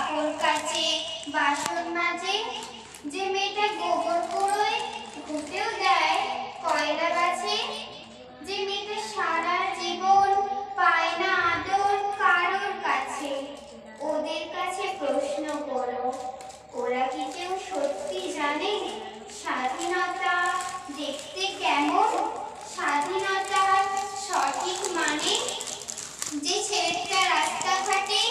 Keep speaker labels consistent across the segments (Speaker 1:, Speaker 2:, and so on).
Speaker 1: কাপড় কাচে, বাসন মাজে, যে মেয়েটা গোবর কুড়োয়, ঘুঁটেও দেয়, কয়লা বাছে, যে মেয়েটা সারা জীবন পায় না আদর কারোর কাছে, ওদের কাছে প্রশ্ন করো, ওরা কি কেউ সত্যি জানে স্বাধীনতা দেখতে কেমন? স্বাধীনতার সঠিক মানে? যে ছেলেটা রাস্তাঘাটে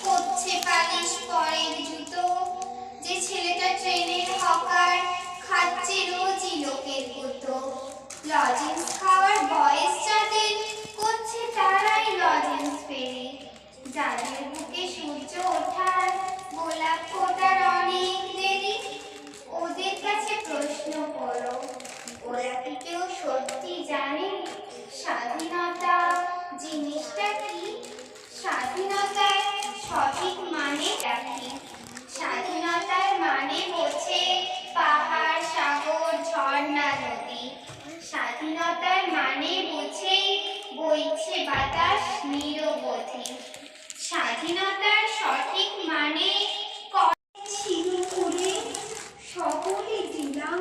Speaker 1: করছে পালিশ পরের জুতো, যে ছেলেটা ট্রেনের হকার খাচ্ছে রোজই লোকের গুঁতো, লজেন্স খাওয়ার বয়স যাদের করছে তারাই লজেন্স পেরে, যাদের বুকে সূর্য ওঠার গোলাপ ফোটার অনেক দেরি, ওদের কাছে প্রশ্ন করো, ওরা কি কেউ সত্যি জানে স্বাধীনতা জিনিসটা কি? স্বাধীনতার সঠিক মানে কি? স্বাধীনতার মানে হচ্ছে পাহাড় সাগর ঝর্ণা নদী, স্বাধীনতার মানে বুঝে বইছে বাতাস নিরবধি, স্বাধীনতার সঠিক মানে ছিল করে সকলে দিলাম